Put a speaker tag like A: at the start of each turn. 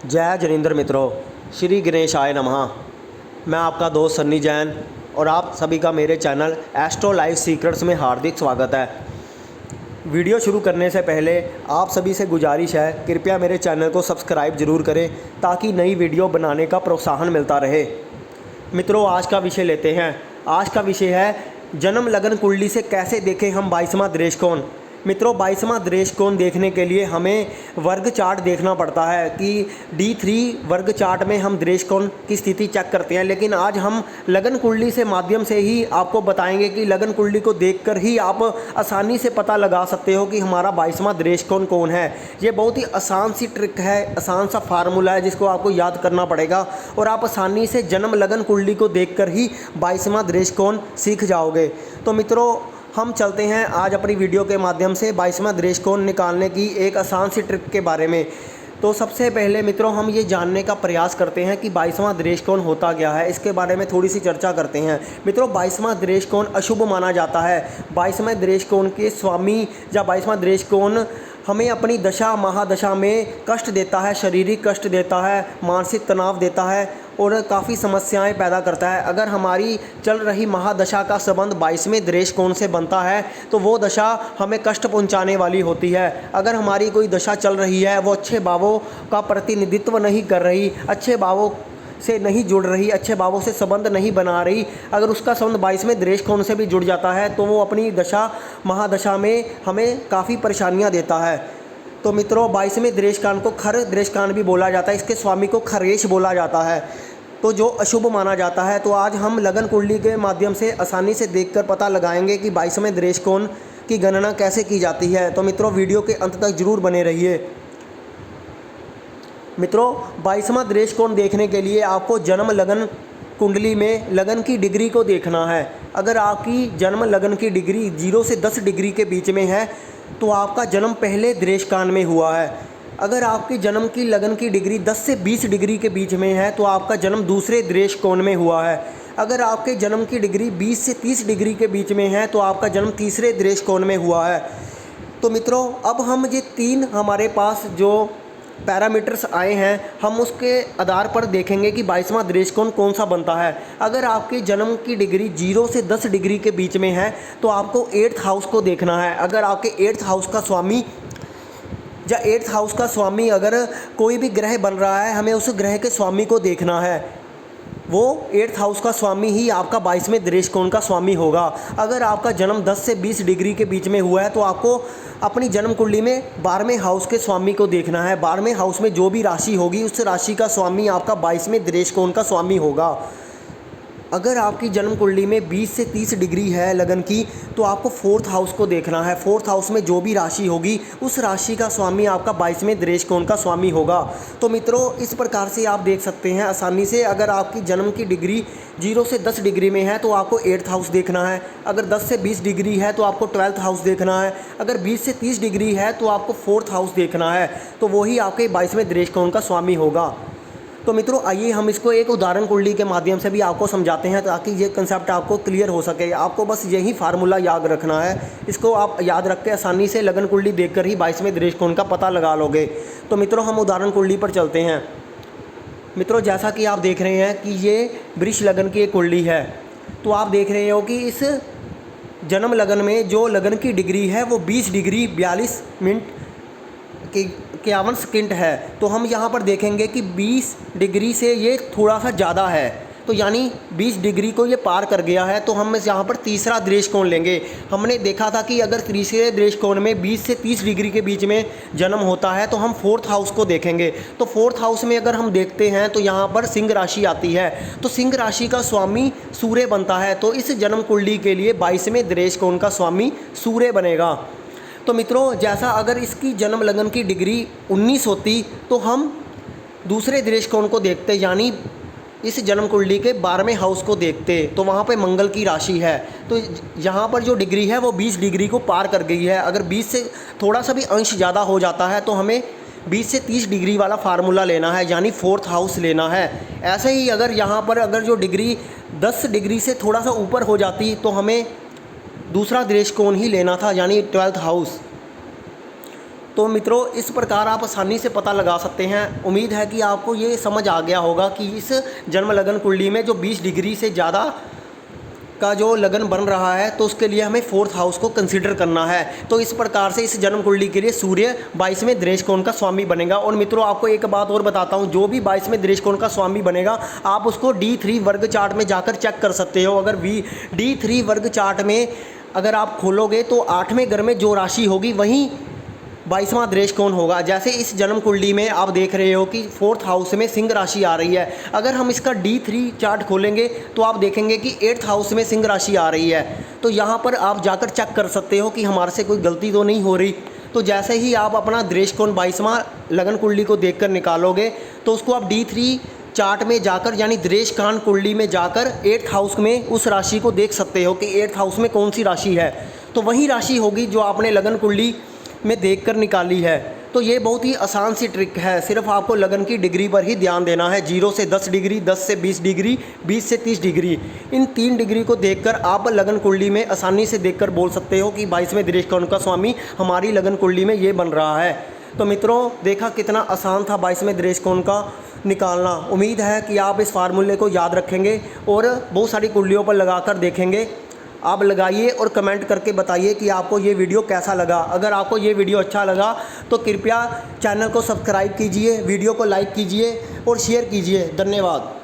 A: जय जनेंद्र मित्रों, श्री गणेशाय नमः। मैं आपका दोस्त सन्नी जैन और आप सभी का मेरे चैनल एस्ट्रो लाइफ सीक्रेट्स में हार्दिक स्वागत है। वीडियो शुरू करने से पहले आप सभी से गुजारिश है, कृपया मेरे चैनल को सब्सक्राइब ज़रूर करें ताकि नई वीडियो बनाने का प्रोत्साहन मिलता रहे। मित्रों, आज का विषय लेते हैं। आज का विषय है जन्म लगन कुंडली से कैसे देखें हम 22वां दृष्टिकोण। मित्रों, 22वां दृष्टिकोण देखने के लिए हमें वर्ग चार्ट देखना पड़ता है कि D3 वर्ग चार्ट में हम दृष्टिकोण की स्थिति चेक करते हैं। लेकिन आज हम लगन कुंडली से माध्यम से ही आपको बताएंगे कि लगन कुंडली को देखकर ही आप आसानी से पता लगा सकते हो कि हमारा 22वां दृष्टिकोण कौन है। ये बहुत ही आसान सी ट्रिक है, आसान सा फार्मूला है जिसको आपको याद करना पड़ेगा और आप आसानी से जन्म लगन कुंडली को देखकर ही 22वां दृष्टिकोण सीख जाओगे। तो मित्रों, हम चलते हैं आज अपनी वीडियो के माध्यम से 22वां दृष्टिकोण निकालने की एक आसान सी ट्रिक के बारे में। तो सबसे पहले मित्रों, हम ये जानने का प्रयास करते हैं कि 22वां दृष्टिकोण होता क्या है। इसके बारे में थोड़ी सी चर्चा करते हैं। मित्रों, 22वां दृष्टिकोण अशुभ माना जाता है। 22वें दृष्टिकोण के स्वामी या 22वां दृष्टिकोण हमें अपनी दशा महादशा में कष्ट देता है, शारीरिक कष्ट देता है, मानसिक तनाव देता है और काफ़ी समस्याएं पैदा करता है। अगर हमारी चल रही महादशा का संबंध 22वें दृष्टिकोण से बनता है तो वो दशा हमें कष्ट पहुंचाने वाली होती है। अगर हमारी कोई दशा चल रही है, वो अच्छे भावों का प्रतिनिधित्व नहीं कर रही, अच्छे भावों से नहीं जुड़ रही, अच्छे भावों से संबंध नहीं बना रही, अगर उसका संबंध 22वें दृष्टिकोण से भी जुड़ जाता है तो वो अपनी दशा महादशा में हमें काफ़ी परेशानियां देता है। तो मित्रों, 22वें दृष्टिकोण को खर दृष्टिकोण भी बोला जाता है। इसके स्वामी को खरेश बोला जाता है, तो जो अशुभ माना जाता है। तो आज हम लगन कुंडली के माध्यम से आसानी से देखकर पता लगाएंगे कि 22वें दृष्टिकोण की गणना कैसे की जाती है। तो मित्रों, वीडियो के अंत तक जरूर बने रहिए। मित्रों, 22वां दृष्टिकोण देखने के लिए आपको जन्म लगन कुंडली में लगन की डिग्री को देखना है। अगर आपकी जन्म लगन की डिग्री 0 से 10 डिग्री के बीच में है तो आपका जन्म पहले दृष्टिकोण में हुआ है। अगर आपकी जन्म की लगन की डिग्री 10 से 20 डिग्री के बीच में है तो आपका जन्म दूसरे दृष्टिकोण में हुआ है। अगर आपके जन्म की डिग्री 20 से 30 डिग्री के बीच में है तो आपका जन्म तीसरे दृष्टिकोण में हुआ है। तो मित्रों, अब हम ये 3 हमारे पास जो पैरामीटर्स आए हैं, हम उसके आधार पर देखेंगे कि 22वां दृष्टिकोण कौन सा बनता है। अगर आपके जन्म की डिग्री 0 से 10 डिग्री के बीच में है तो आपको 8th हाउस को देखना है। अगर आपके 8th हाउस का स्वामी या 8th हाउस का स्वामी अगर कोई भी ग्रह बन रहा है, हमें उस ग्रह के स्वामी को देखना है। वो 8th हाउस का स्वामी ही आपका 22वें दृष्टिकोण का स्वामी होगा। अगर आपका जन्म 10 से 20 डिग्री के बीच में हुआ है तो आपको अपनी जन्म कुंडली में 12वें हाउस के स्वामी को देखना है। 12वें हाउस में जो भी राशि होगी उस राशि का स्वामी आपका 22वें दृष्टिकोण का स्वामी होगा। अगर आपकी जन्म कुंडली में 20 से 30 डिग्री है लगन की तो आपको 4th हाउस को देखना है। 4th हाउस में जो भी राशि होगी उस राशि का स्वामी आपका 22वें दृष्टिकोण का स्वामी होगा। तो मित्रों, इस प्रकार से आप देख सकते हैं आसानी से। अगर आपकी जन्म की डिग्री 0 से 10 डिग्री में है तो आपको 8th हाउस देखना है। अगर 10 से 20 डिग्री है तो आपको 12th हाउस देखना है। अगर 20 से 30 डिग्री है तो आपको 4th हाउस देखना है। तो वही आपके 22वें दृष्टिकोण का स्वामी होगा। तो मित्रों, आइए हम इसको एक उदाहरण कुंडली के माध्यम से भी आपको समझाते हैं ताकि ये कंसेप्ट आपको क्लियर हो सके। आपको बस यही फार्मूला याद रखना है। इसको आप याद रख के आसानी से लगन कुंडली देखकर ही 22वें दृष्टिकोण का पता लगा लोगे। तो मित्रों, हम उदाहरण कुंडली पर चलते हैं। मित्रों, जैसा कि आप देख रहे हैं कि ये वृष लगन की एक कुंडली है। तो आप देख रहे हो कि इस जन्म लगन में जो लगन की डिग्री है वो 20 डिग्री 42 मिनट की 51 सेकंड है। तो हम यहाँ पर देखेंगे कि 20 डिग्री से ये थोड़ा सा ज़्यादा है, तो यानी 20 डिग्री को ये पार कर गया है। तो हम यहाँ पर तीसरा दृष्टिकोण लेंगे। हमने देखा था कि अगर तीसरे दृष्टिकोण में 20 से 30 डिग्री के बीच में जन्म होता है तो हम 4th हाउस को देखेंगे। तो 4th हाउस में अगर हम देखते हैं तो यहाँ पर सिंह राशि आती है। तो सिंह राशि का स्वामी सूर्य बनता है। तो इस जन्म कुंडली के लिए 22वें दृष्टिकोण का स्वामी सूर्य बनेगा। तो मित्रों, जैसा अगर इसकी जन्म लगन की डिग्री 19 होती तो हम दूसरे दृष्टिकोण को देखते, यानी इस जन्म कुंडली के 12वें हाउस को देखते। तो वहाँ पे मंगल की राशि है। तो यहाँ पर जो डिग्री है वो 20 डिग्री को पार कर गई है। अगर 20 से थोड़ा सा भी अंश ज़्यादा हो जाता है तो हमें 20 से 30 डिग्री वाला फार्मूला लेना है, यानी 4th हाउस लेना है। ऐसे ही अगर यहाँ पर अगर जो डिग्री 10 डिग्री से थोड़ा सा ऊपर हो जाती तो हमें दूसरा दृष्टिकोण ही लेना था, यानी 12th हाउस। तो मित्रों इस प्रकार आप आसानी से पता लगा सकते हैं। उम्मीद है कि आपको ये समझ आ गया होगा कि इस जन्म लगन कुंडली में जो 20 डिग्री से ज़्यादा का जो लगन बन रहा है तो उसके लिए हमें 4th हाउस को कंसीडर करना है। तो इस प्रकार से इस जन्म कुंडली के लिए सूर्य 22वें दृष्टिकोण का स्वामी बनेगा। और मित्रों आपको एक बात और बताता हूँ, जो भी 22वें दृष्टिकोण का स्वामी बनेगा आप उसको D3 वर्ग चार्ट में जाकर चेक कर सकते हो। अगर D3 वर्ग चार्ट में अगर आप खोलोगे तो 8वें घर में जो राशि होगी वहीं 22वां दृष्टिकोण होगा। जैसे इस जन्म कुंडली में आप देख रहे हो कि 4th हाउस में सिंह राशि आ रही है। अगर हम इसका D3 चार्ट खोलेंगे तो आप देखेंगे कि 8th हाउस में सिंह राशि आ रही है। तो यहाँ पर आप जाकर चेक कर सकते हो कि हमारे से कोई गलती तो नहीं हो रही। तो जैसे ही आप अपना दृष्टिकोण 22वां लगन कुंडली को देखकर निकालोगे तो उसको आप D3 चार्ट में जाकर यानी दृष्टिकोण कुंडली में जाकर 8th हाउस में उस राशि को देख सकते हो कि 8th हाउस में कौन सी राशि है। तो वही राशि होगी जो आपने लगन कुंडली में देखकर निकाली है। तो ये बहुत ही आसान सी ट्रिक है, सिर्फ आपको लगन की डिग्री पर ही ध्यान देना है। 0 से 10 डिग्री, 10 से 20 डिग्री, 20 से 30 डिग्री, इन 3 डिग्री को देखकर आप लगन कुंडली में आसानी से देखकर बोल सकते हो कि 22वें दृष्टिकोण का स्वामी हमारी लगन कुंडली में ये बन रहा है। तो मित्रों देखा कितना आसान था 22वें दृष्टिकोण का निकालना। उम्मीद है कि आप इस फार्मूले को याद रखेंगे और बहुत सारी कुंडलियों पर लगाकर देखेंगे। आप लगाइए और कमेंट करके बताइए कि आपको ये वीडियो कैसा लगा। अगर आपको ये वीडियो अच्छा लगा तो कृपया चैनल को सब्सक्राइब कीजिए, वीडियो को लाइक कीजिए और शेयर कीजिए। धन्यवाद।